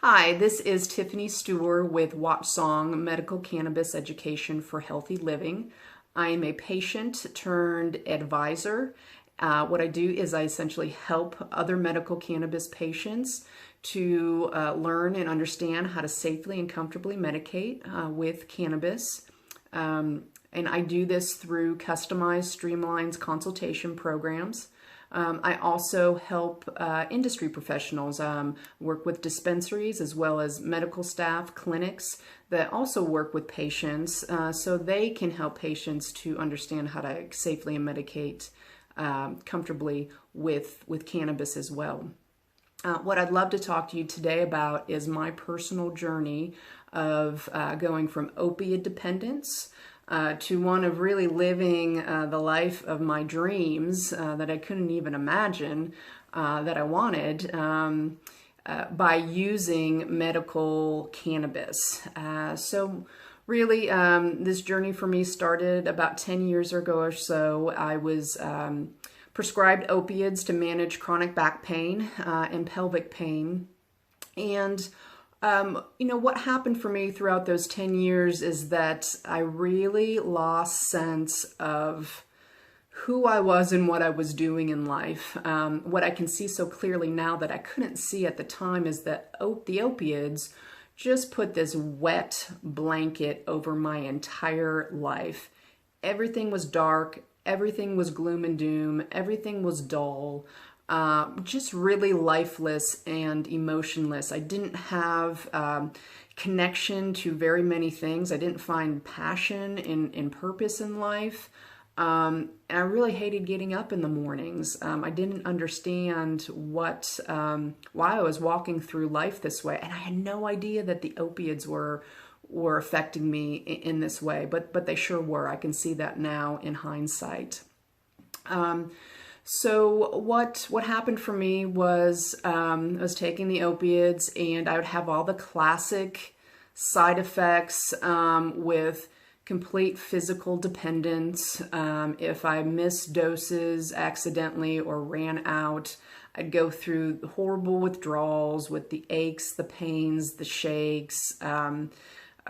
Hi, this is Tiffany Stuhr with WatchSong Medical Cannabis Education for Healthy Living. I am a patient turned advisor. What I do is I essentially help other medical cannabis patients to learn and understand how to safely and comfortably medicate with cannabis. And I do this through customized, streamlined consultation programs. I also help industry professionals work with dispensaries as well as medical staff, clinics that also work with patients so they can help patients to understand how to safely medicate comfortably with cannabis as well. What I'd love to talk to you today about is my personal journey of going from opiate dependence to one of really living the life of my dreams that I couldn't even imagine that I wanted by using medical cannabis. So really, this journey for me started about 10 years ago or so. I was prescribed opioids to manage chronic back pain and pelvic pain. And what happened for me throughout those 10 years is that I really lost sense of who I was and what I was doing in life. What I can see so clearly now that I couldn't see at the time is that the opioids just put this wet blanket over my entire life. Everything was dark. Everything was gloom and doom. Everything was dull. Just really lifeless and emotionless. I didn't have connection to very many things. I didn't find passion and purpose in life. And I really hated getting up in the mornings. I didn't understand why I was walking through life this way. And I had no idea that the opiates were affecting me in this way, but they sure were. I can see that now in hindsight. So what happened for me was I was taking the opiates and I would have all the classic side effects with complete physical dependence. If I missed doses accidentally or ran out, I'd go through horrible withdrawals with the aches, the pains, the shakes,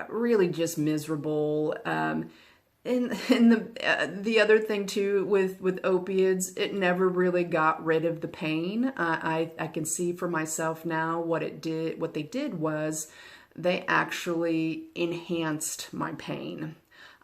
really just miserable. And the other thing too with opiates, it never really got rid of the pain. I can see for myself now what they did was they actually enhanced my pain.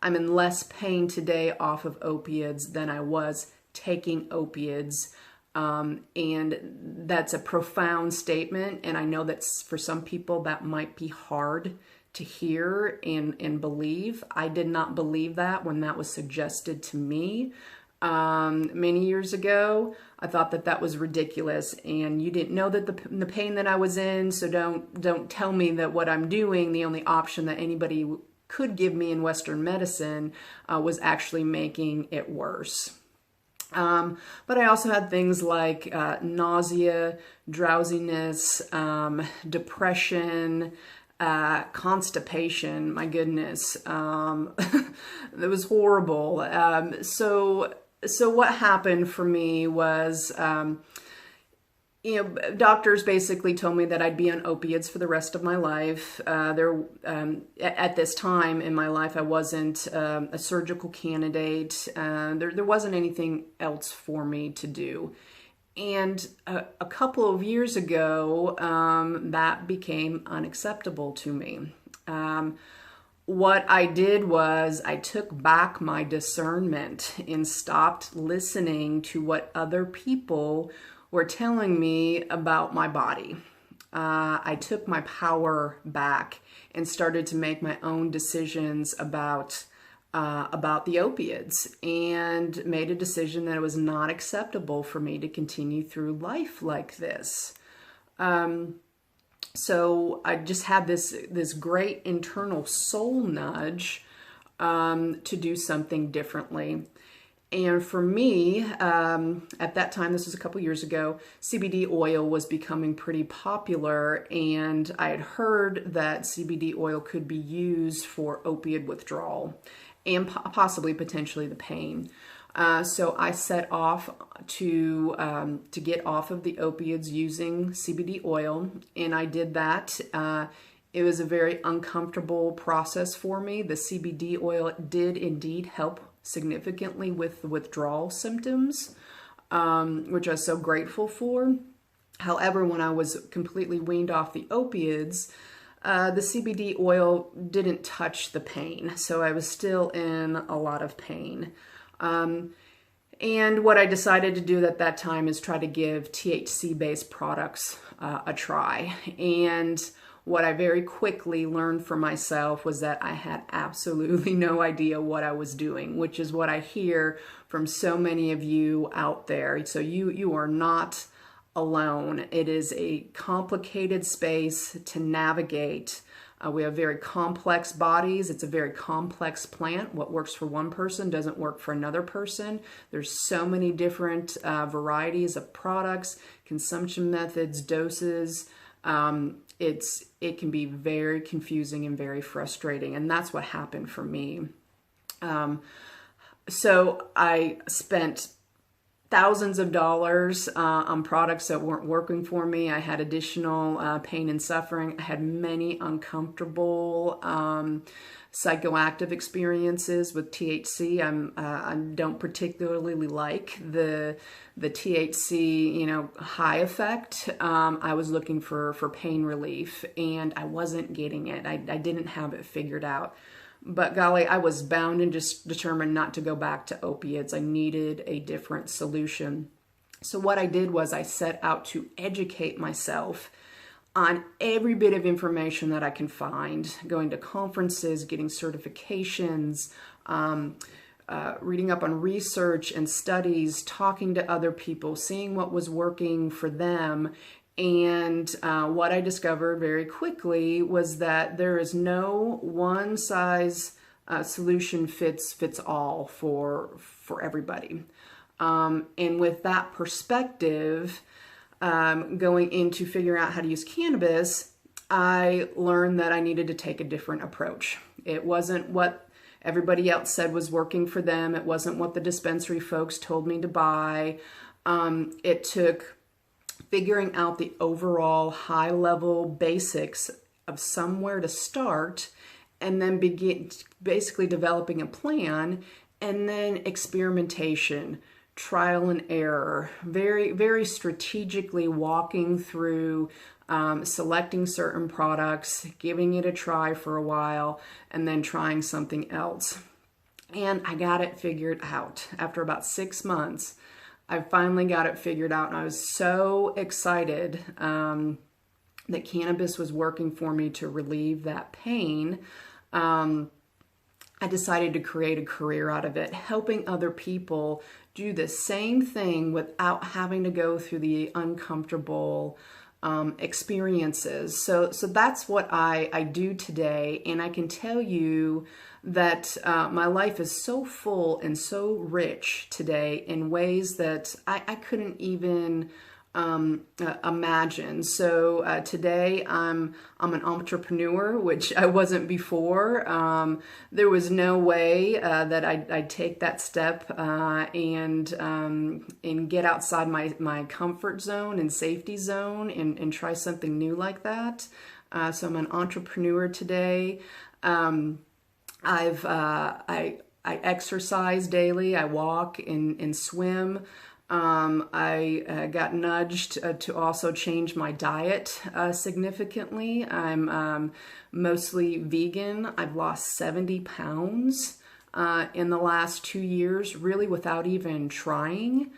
I'm in less pain today off of opiates than I was taking opiates. And that's a profound statement. And I know that for some people that might be hard to hear and believe. I did not believe that when that was suggested to me many years ago. I thought that was ridiculous, and you didn't know that the pain that I was in, so don't tell me that what I'm doing, the only option that anybody could give me in Western medicine was actually making it worse. But I also had things like nausea, drowsiness, depression, constipation. My goodness, it was horrible. So what happened for me was, doctors basically told me that I'd be on opiates for the rest of my life. At this time in my life, I wasn't a surgical candidate. There wasn't anything else for me to do. And a couple of years ago, that became unacceptable to me. What I did was I took back my discernment and stopped listening to what other people were telling me about my body. I took my power back and started to make my own decisions about the opiates, and made a decision that it was not acceptable for me to continue through life like this. So I just had this great internal soul nudge to do something differently. And for me, at that time, this was a couple years ago, CBD oil was becoming pretty popular, and I had heard that CBD oil could be used for opiate withdrawal and possibly potentially the pain. So I set off to get off of the opioids using CBD oil, and I did that. It was a very uncomfortable process for me. The CBD oil did indeed help significantly with the withdrawal symptoms, which I was so grateful for. However, when I was completely weaned off the opioids, the CBD oil didn't touch the pain, so I was still in a lot of pain. And what I decided to do at that time is try to give THC-based products a try. And what I very quickly learned for myself was that I had absolutely no idea what I was doing, which is what I hear from so many of you out there. So you are not alone. It is a complicated space to navigate. We have very complex bodies. It's a very complex plant. What works for one person doesn't work for another person. There's so many different varieties of products, consumption methods, doses. It can be very confusing and very frustrating, and that's what happened for me. So I spent thousands of dollars on products that weren't working for me. I had additional pain and suffering. I had many uncomfortable psychoactive experiences with THC. I don't particularly like the THC, high effect. I was looking for pain relief, and I wasn't getting it. I didn't have it figured out. But golly, I was bound and just determined not to go back to opiates. I needed a different solution. So what I did was I set out to educate myself on every bit of information that I can find, going to conferences, getting certifications, reading up on research and studies, talking to other people, seeing what was working for them. And what I discovered very quickly was that there is no one size solution fits all for everybody. And with that perspective, going into figuring out how to use cannabis, I learned that I needed to take a different approach. It wasn't what everybody else said was working for them. It wasn't what the dispensary folks told me to buy. It took figuring out the overall high-level basics of somewhere to start, and then begin basically developing a plan, and then experimentation, trial and error, very, very strategically walking through selecting certain products, giving it a try for a while, and then trying something else. And I got it figured out. After about 6 months, I finally got it figured out, and I was so excited that cannabis was working for me to relieve that pain. I decided to create a career out of it, helping other people do the same thing without having to go through the uncomfortable experiences. So that's what I do today, and I can tell you that my life is so full and so rich today in ways that I couldn't even imagine. So today I'm an entrepreneur, which I wasn't before. There was no way that I'd take that step and get outside my comfort zone and safety zone and try something new like that. So I'm an entrepreneur today. I exercise daily. I walk and swim. I got nudged to also change my diet significantly. I'm mostly vegan. I've lost 70 pounds in the last 2 years, really without even trying.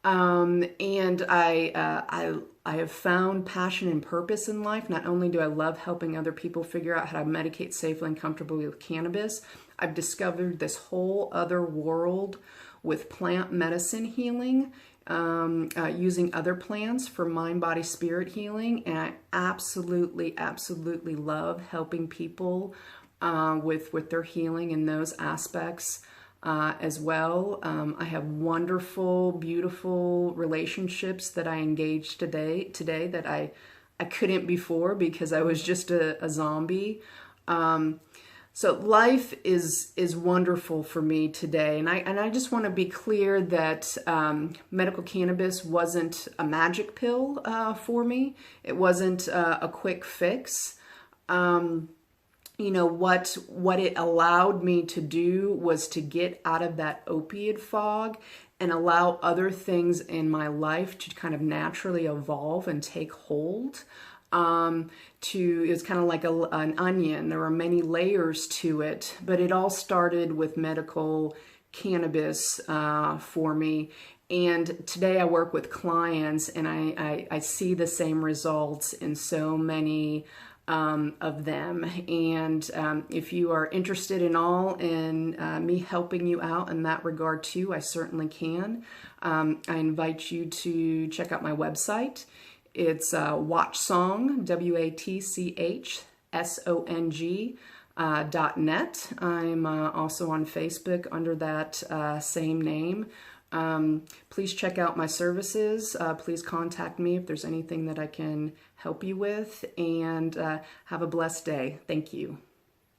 And I have found passion and purpose in life. Not only do I love helping other people figure out how to medicate safely and comfortably with cannabis, I've discovered this whole other world with plant medicine healing, using other plants for mind, body, spirit healing. And I absolutely, absolutely love helping people with their healing in those aspects. As well. I have wonderful, beautiful relationships that I engage today that I couldn't before because I was just a zombie. So life is wonderful for me today, and I just want to be clear that medical cannabis wasn't a magic pill for me. It wasn't a quick fix. You know, what it allowed me to do was to get out of that opiate fog and allow other things in my life to kind of naturally evolve and take hold. It was kind of like an onion. There were many layers to it, but it all started with medical cannabis for me. And today I work with clients, and I see the same results in so many of them. And if you are interested in me helping you out in that regard too, I certainly can. I invite you to check out my website. It's WatchSong, WatchSong.net. I'm also on Facebook under that same name. Please check out my services. Please contact me if there's anything that I can help you with, and have a blessed day. Thank you.